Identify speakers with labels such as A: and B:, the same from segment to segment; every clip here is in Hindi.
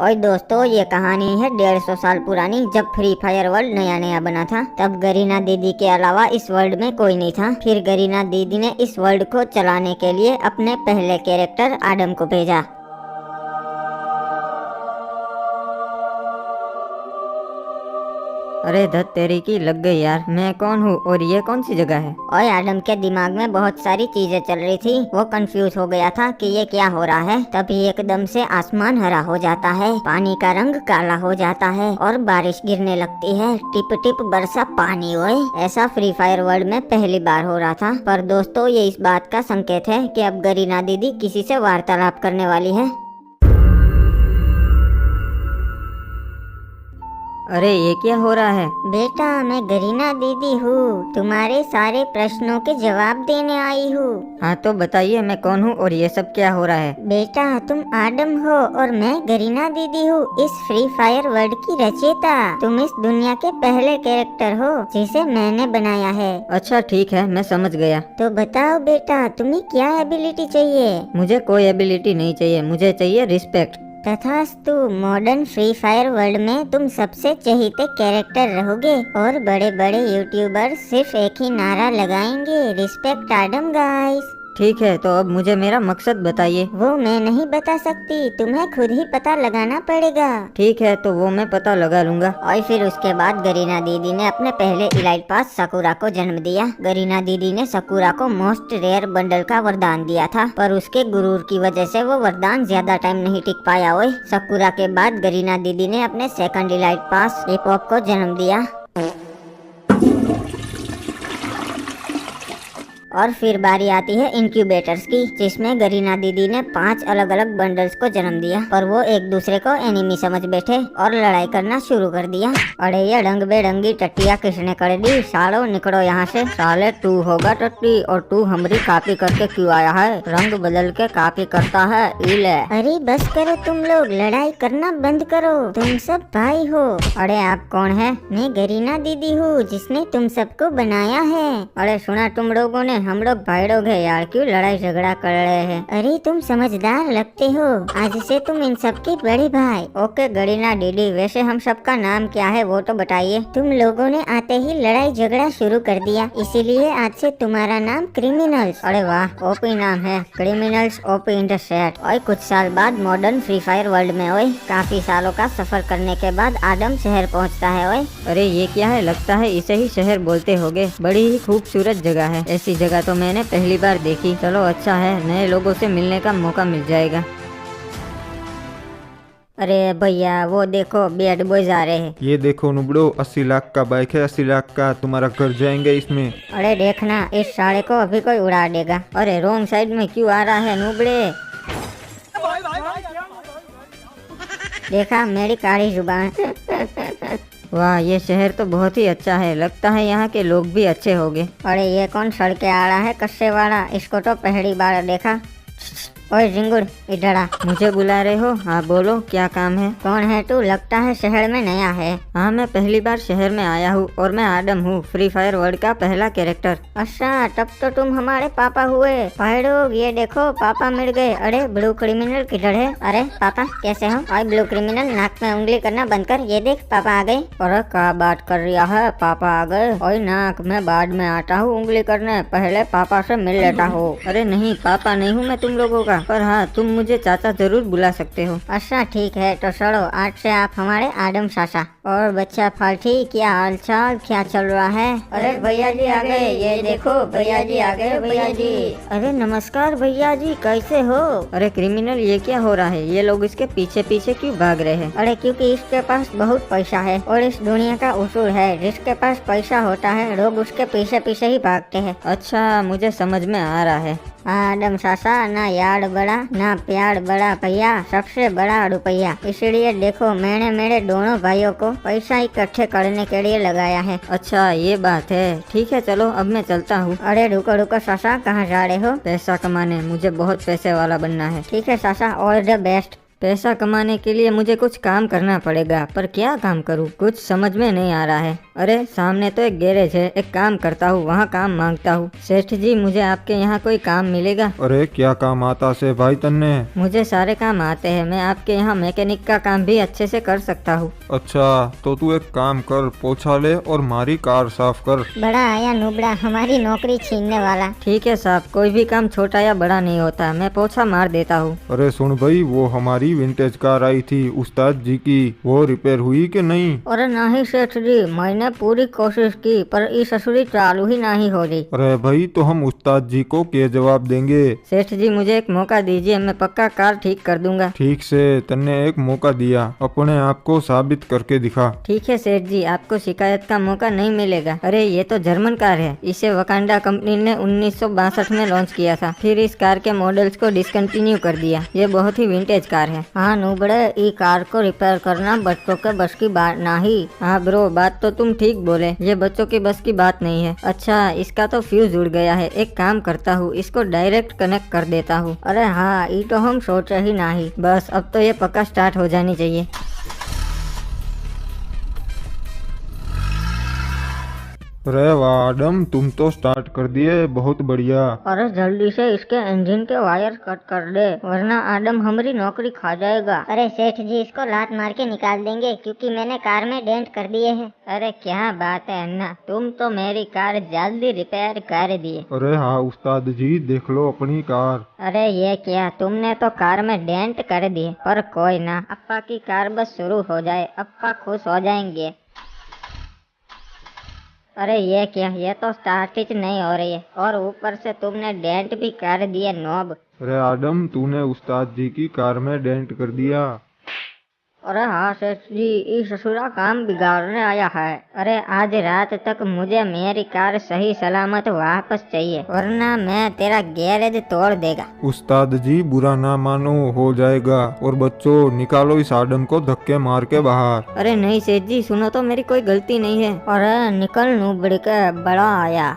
A: और दोस्तों ये कहानी है 150 साल पुरानी। जब फ्री फायर वर्ल्ड नया नया बना था तब गरीना दीदी के अलावा इस वर्ल्ड में कोई नहीं था। फिर गरीना दीदी ने इस वर्ल्ड को चलाने के लिए अपने पहले कैरेक्टर आडम को भेजा।
B: अरे धत तेरी की लग गई यार, मैं कौन हूँ और ये कौन सी जगह है।
A: और आडम के दिमाग में बहुत सारी चीजें चल रही थी। वो कंफ्यूज हो गया था कि ये क्या हो रहा है। तभी एकदम से आसमान हरा हो जाता है, पानी का रंग काला हो जाता है और बारिश गिरने लगती है। टिप टिप बरसा पानी ओए। ऐसा फ्री फायर वर्ल्ड में पहली बार हो रहा था। पर दोस्तों ये इस बात का संकेत है कि अब गरीना दीदी किसी से वार्तालाप करने वाली है।
B: अरे ये क्या हो रहा है।
A: बेटा मैं गरीना दीदी हूँ, तुम्हारे सारे प्रश्नों के जवाब देने आई हूँ।
B: हाँ तो बताइए मैं कौन हूँ और ये सब क्या हो रहा है।
A: बेटा तुम आडम हो और मैं गरीना दीदी हूँ, इस फ्री फायर वर्ल्ड की रचयिता। तुम इस दुनिया के पहले कैरेक्टर हो जिसे मैंने बनाया है।
B: अच्छा ठीक है, मैं समझ गया।
A: तो बताओ बेटा तुम्हें क्या एबिलिटी चाहिए।
B: मुझे कोई एबिलिटी नहीं चाहिए, मुझे चाहिए रिस्पेक्ट।
A: तथास्तु, मॉडर्न फ्री फायर वर्ल्ड में तुम सबसे चहीते कैरेक्टर रहोगे और बड़े बड़े यूट्यूबर सिर्फ एक ही नारा लगाएंगे, रिस्पेक्ट आडम गाइस।
B: ठीक है, तो अब मुझे मेरा मकसद बताइए।
A: वो मैं नहीं बता सकती, तुम्हें खुद ही पता लगाना पड़ेगा।
B: ठीक है, तो वो मैं पता लगा लूंगा।
A: और फिर उसके बाद गरीना दीदी ने अपने पहले इलाइट पास साकुरा को जन्म दिया। गरीना दीदी ने साकुरा को मोस्ट रेयर बंडल का वरदान दिया था, पर उसके गुरूर की वजह से वो वरदान ज्यादा टाइम नहीं टिक पाया। ओए साकुरा के बाद गरीना दीदी ने अपने सेकंड इलाइट पास हिप-हॉप को जन्म दिया। और फिर बारी आती है इंक्यूबेटर्स की, जिसमें गरीना दीदी ने 5 अलग अलग बंडल्स को जन्म दिया। पर वो एक दूसरे को एनिमी समझ बैठे और लड़ाई करना शुरू कर दिया। अरे ये रंग बेरंगी टट्टिया किसने कर दी। सालो निकलो यहाँ से। साले तू होगा टट्टी और तू हमारी कॉपी करके क्यों आया है। रंग बदल के कॉपी करता है इले। अरे बस करो तुम लोग, लड़ाई करना बंद करो, तुम सब भाई हो। अरे आप कौन है। मैं गरीना दीदी हूँ जिसने तुम सबको बनाया है। अरे सुना तुम लोगों ने, हम लोग भाई लोग हैं यार, क्यों लड़ाई झगड़ा कर रहे हैं। अरे तुम समझदार लगते हो, आज से तुम इन सबके बड़े भाई। ओके गरीना दीदी, वैसे हम सबका नाम क्या है वो तो बताइए। तुम लोगों ने आते ही लड़ाई झगड़ा शुरू कर दिया, इसीलिए आज से तुम्हारा नाम क्रिमिनल्स। अरे वाह, ओपी नाम है, criminals OP in the set. और कुछ साल बाद मॉडर्न फ्री फायर वर्ल्ड में ओए काफी सालों का सफर करने के बाद आडम शहर पहुँचता है। ओए
B: अरे ये क्या है, लगता है इसे ही शहर बोलते होगे। बड़ी ही खूबसूरत जगह है, ऐसी जगह तो मैंने पहली बार देखी। चलो अच्छा है, नए लोगों से मिलने का मौका मिल जाएगा।
A: अरे भैया वो देखो बैड बॉयज आ रहे हैं।
C: ये देखो नुबड़ो, 80 लाख का बाइक है, 80 लाख का। तुम्हारा घर जाएंगे इसमें।
A: अरे देखना इस साले को अभी कोई उड़ा देगा।
B: अरे रॉन्ग साइड में क्यों आ रहा है नुबड़े।
A: देखा मेरी काली जुबान।
B: वाह ये शहर तो बहुत ही अच्छा है, लगता है यहाँ के लोग भी अच्छे होंगे।
A: अरे ये कौन सड़के आ रहा है कस्से वाला, इसको तो पहली बार देखा। ओए जिंगुर इधर आ।
B: मुझे बुला रहे हो। हाँ बोलो क्या काम है।
A: कौन है तू, लगता है शहर में नया है।
B: हाँ मैं पहली बार शहर में आया हूँ और मैं आडम हूँ, फ्री फायर वर्ल्ड का पहला कैरेक्टर।
A: अच्छा तब तो तुम हमारे पापा हुए। भाई लोग ये देखो पापा मिल गए। अरे ब्लू क्रिमिनल किधर है। अरे पापा कैसे हो। और ब्लू क्रिमिनल नाक में उंगली करना बंद कर, ये देख पापा आ गए।
B: अरे क्या बात कर रहा है, पापा आ गए। और नाक में बाद में आता हूँ उंगली करने, पहले पापा से मिल लेता हूँ। अरे नहीं पापा नहीं हूँ मैं तुम लोगों का, पर हाँ तुम मुझे चाचा जरूर बुला सकते हो।
A: अच्छा ठीक है, तो चलो आज से आप हमारे आडम चाचा। और बच्चा फाल्टी क्या हाल चाल, क्या चल रहा है।
B: अरे भैया जी आ गए, ये देखो भैया जी आ गए। भैया जी
A: अरे नमस्कार भैया जी, कैसे हो।
B: अरे क्रिमिनल ये क्या हो रहा है, ये लोग इसके पीछे पीछे क्यों भाग रहे हैं।
A: अरे क्योंकि इसके पास बहुत पैसा है और इस दुनिया का उसूल है, जिसके पास पैसा होता है लोग उसके पीछे पीछे ही भागते हैं।
B: अच्छा मुझे समझ में आ रहा है।
A: आडम चाचा ना यार्ड बड़ा ना प्यार बड़ा भैया, सबसे बड़ा रुपया। इसलिए देखो मैंने मेरे दोनों भाइयों को पैसा इकट्ठे करने के लिए लगाया है।
B: अच्छा ये बात है, ठीक है चलो अब मैं चलता हूँ।
A: अरे रुको रुको चाचा, कहाँ जा रहे हो।
B: पैसा कमाने, मुझे बहुत पैसे वाला बनना है।
A: ठीक है चाचा, ऑल द बेस्ट।
B: पैसा कमाने के लिए मुझे कुछ काम करना पड़ेगा, पर क्या काम करूँ कुछ समझ में नहीं आ रहा है। अरे सामने तो एक गैरेज है, एक काम करता हूँ, वहाँ काम मांगता हूँ। सेठ जी मुझे आपके यहाँ कोई काम मिलेगा?
C: अरे क्या काम आता से भाई तन्ने?
B: मुझे सारे काम आते हैं, मैं आपके यहाँ मैकेनिक का काम भी अच्छे से कर सकता हूँ।
C: अच्छा तो तू एक काम कर, पोछा ले और हमारी कार साफ कर।
A: बड़ा आया नुबड़ा, हमारी नौकरी छीनने वाला।
B: ठीक है साहब, कोई भी काम छोटा या बड़ा नहीं होता, मैं पोछा मार देता हूँ।
C: अरे सुन भाई, वो हमारी विंटेज कार आई थी उस्ताद जी की, वो रिपेयर हुई कि नहीं?
B: अरे नहीं सेठ जी, मैंने पूरी कोशिश की पर ये ससुरी चालू ही नहीं हो रही।
C: अरे भाई तो हम उस्ताद जी को क्या जवाब देंगे?
B: सेठ जी मुझे एक मौका दीजिए, मैं पक्का कार ठीक कर दूंगा।
C: ठीक से, तन्ने एक मौका दिया, अपने आप को साबित करके दिखा।
B: ठीक है सेठ जी, आपको शिकायत का मौका नहीं मिलेगा। अरे ये तो जर्मन कार है, इसे वकांडा कंपनी ने 1962 में लॉन्च किया था, फिर इस कार के मॉडल्स को डिसकंटिन्यू कर दिया। ये बहुत ही विंटेज कार है। हाँ नुबड़े, ई कार को रिपेयर करना बच्चों के बस की बात नहीं। हाँ ब्रो, बात तो तुम ठीक बोले, ये बच्चों की बस की बात नहीं है। अच्छा इसका तो फ्यूज उड़ गया है, एक काम करता हूँ, इसको डायरेक्ट कनेक्ट कर देता हूँ। अरे हाँ, ये तो हम सोचे ही नहीं। बस अब तो ये पक्का स्टार्ट हो जानी चाहिए।
C: अरे वाह आदम, तुम तो स्टार्ट कर दिए, बहुत बढ़िया।
B: अरे जल्दी से इसके इंजन के वायर कट कर दे, वरना आदम हमारी नौकरी खा जाएगा।
A: अरे सेठ जी इसको लात मार के निकाल देंगे, क्योंकि मैंने कार में डेंट कर दिए हैं।
B: अरे क्या बात है अन्ना, तुम तो मेरी कार जल्दी रिपेयर कर दिए।
C: अरे हाँ उस्ताद जी, देख लो अपनी कार।
B: अरे ये क्या, तुमने तो कार में डेंट कर दिए, पर कोई ना, अप्पा की कार बस शुरू हो जाए, अप्पा खुश हो जाएंगे। अरे ये क्या, ये तो स्टार्ट ही नहीं हो रही है, और ऊपर से तुमने डेंट भी कर दिए नॉब।
C: अरे आदम, तूने उस्ताद जी की कार में डेंट कर दिया।
B: अरे हाँ सेठ जी, ये ससुरा काम बिगाड़ने आया है। अरे आज रात तक मुझे मेरी कार सही सलामत वापस चाहिए, वरना मैं तेरा गैरेज तोड़ देगा।
C: उस्ताद जी बुरा ना मानो, हो जाएगा। और बच्चों निकालो इस आदम को धक्के मार के बाहर।
B: अरे नहीं सेठ जी, सुनो तो, मेरी कोई गलती नहीं है। अरे निकल नुबड़ी के बड़ा आया।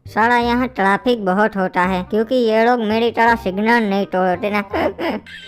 B: साला यहाँ ट्रैफिक बहुत होता है, क्योंकि ये लोग मेरी तरह सिग्नल नहीं तोड़ते ना।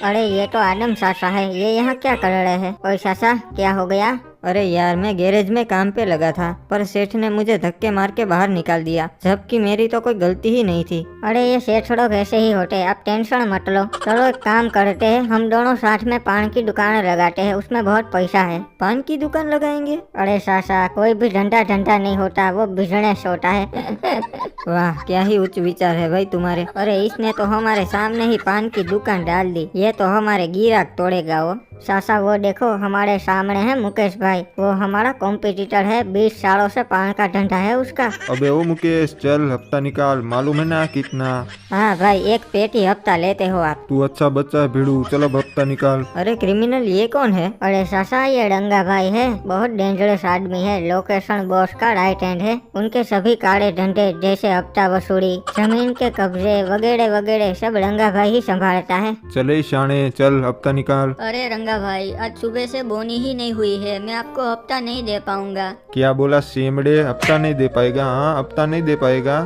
B: अरे ये तो आदम सासा है, ये यहाँ क्या कर रहे हैं? ओए सासा, क्या हो गया? अरे यार, मैं गैरेज में काम पे लगा था, पर सेठ ने मुझे धक्के मार के बाहर निकाल दिया, जबकि मेरी तो कोई गलती ही नहीं थी।
A: अरे ये सेठ लोग ऐसे ही होते हैं, आप टेंशन मत लो। चलो एक काम करते हैं, हम दोनों साथ में पान की दुकान लगाते हैं, उसमें बहुत पैसा है।
B: पान की दुकान लगाएंगे?
A: अरे सासा, कोई भी धंधा धंधा नहीं होता, वो बिजनेस होता है।
B: वाह, क्या ही उच्च विचार है भाई तुम्हारे। अरे इसने तो हमारे सामने ही पान की दुकान डाल दी, ये तो हमारे गिराक तोड़ेगा वो।
A: सासा वो देखो, हमारे सामने है मुकेश भाई, वो हमारा कॉम्पिटिटर है, 20 सालों से पान का धंधा है उसका।
C: अबे ओ मुकेश, चल हफ्ता निकाल, मालूम है ना कितना?
B: हाँ भाई, एक पेटी हफ्ता लेते हो आप।
C: तू अच्छा बच्चा है भिड़ू, चल अब हफ्ता निकाल।
B: अरे क्रिमिनल, ये कौन है?
A: अरे सासा, ये रंगा भाई है, बहुत डेंजरस आदमी है, लोकेशन बॉस का राइट हैंड है। उनके सभी काले धंधे जैसे हफ्ता वसूली, जमीन के कब्जे वगैरह वगैरह सब रंगा भाई ही संभालता है।
C: चले शाने, चल हफ्ता निकाल।
B: अरे रंगा भाई, आज सुबह से बोनी ही नहीं हुई है, मैं आपको हफ्ता नहीं दे पाऊंगा।
C: क्या बोला सेमड़े, हफ्ता नहीं दे पाएगा? हाँ हफ्ता नहीं दे पाएगा,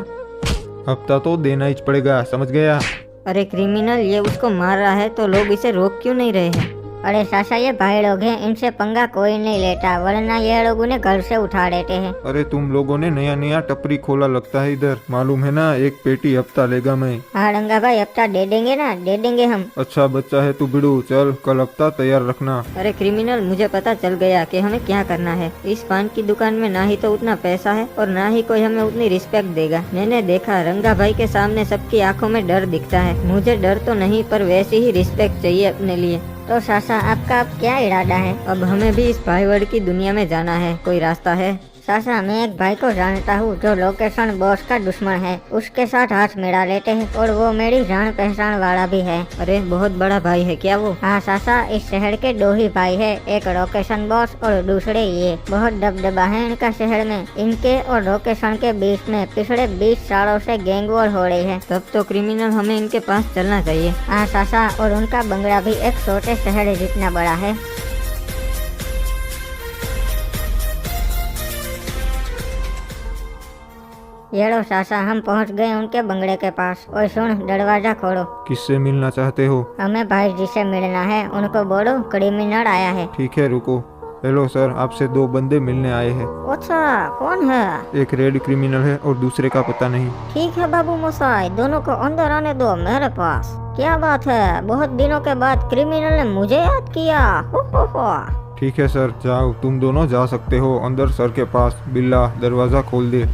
C: हफ्ता तो देना ही पड़ेगा, समझ गया?
B: अरे क्रिमिनल, ये उसको मार रहा है तो लोग इसे रोक क्यों नहीं रहे हैं?
A: अरे सासा, ये भाई लोग हैं, इनसे पंगा कोई नहीं लेता, वरना ये लोग उन्हें घर से उठा लेते हैं।
C: अरे तुम लोगों ने नया नया टपरी खोला लगता है इधर, मालूम है ना, एक पेटी हफ्ता लेगा मैं।
A: हाँ रंगा भाई, हफ्ता दे देंगे ना, दे देंगे हम।
C: अच्छा बच्चा है तू बिड़ू, चल कल हफ्ता तैयार रखना।
B: अरे क्रिमिनल, मुझे पता चल गया कि हमें क्या करना है। इस पान की दुकान में ना ही तो उतना पैसा है और ना ही कोई हमें उतनी रिस्पेक्ट देगा। मैंने देखा, रंगा भाई के सामने सबकी आंखों में डर दिखता है, मुझे डर तो नहीं पर वैसी ही रिस्पेक्ट चाहिए अपने लिए।
A: तो सासा, आपका अब क्या इरादा है?
B: अब हमें भी इस भाईवर्ड की दुनिया में जाना है, कोई रास्ता है?
A: सासा, मैं एक भाई को जानता हूँ जो लोकेशन बॉस का दुश्मन है, उसके साथ हाथ मिला लेते हैं, और वो मेरी जान पहचान वाला भी है।
B: अरे बहुत बड़ा भाई है क्या वो?
A: हाँ सासा, इस शहर के 2 ही भाई है, एक लोकेशन बॉस और दूसरे ये। बहुत दबदबा है इनका शहर में, इनके और लोकेशन के बीच में पिछले 20 सालों से गैंग वॉर हो रही है।
B: तब तो क्रिमिनल, हमें इनके पास चलना चाहिए।
A: हाँ सासा, और उनका बंगला भी एक छोटे शहर जितना बड़ा है। ये लो चाचा, हम पहुंच गए उनके बंगले के पास। ओए सुन, दरवाजा खोलो।
C: किससे मिलना चाहते हो?
A: हमें भाई जी से मिलना है, उनको बोलो क्रिमिनल आया है।
C: ठीक है रुको। हेलो सर, आपसे 2 बंदे मिलने आए हैं।
A: अच्छा, कौन है?
C: एक रेड क्रिमिनल है और दूसरे का पता नहीं।
A: ठीक है बाबू मोसाई, दोनों को अंदर आने दो मेरे पास। क्या बात है, बहुत दिनों के बाद क्रिमिनल ने मुझे याद किया। हो।
C: ठीक है सर, जाओ, तुम दोनों जा सकते हो अंदर। सर के पास। बिल्ला, दरवाजा खोल दे।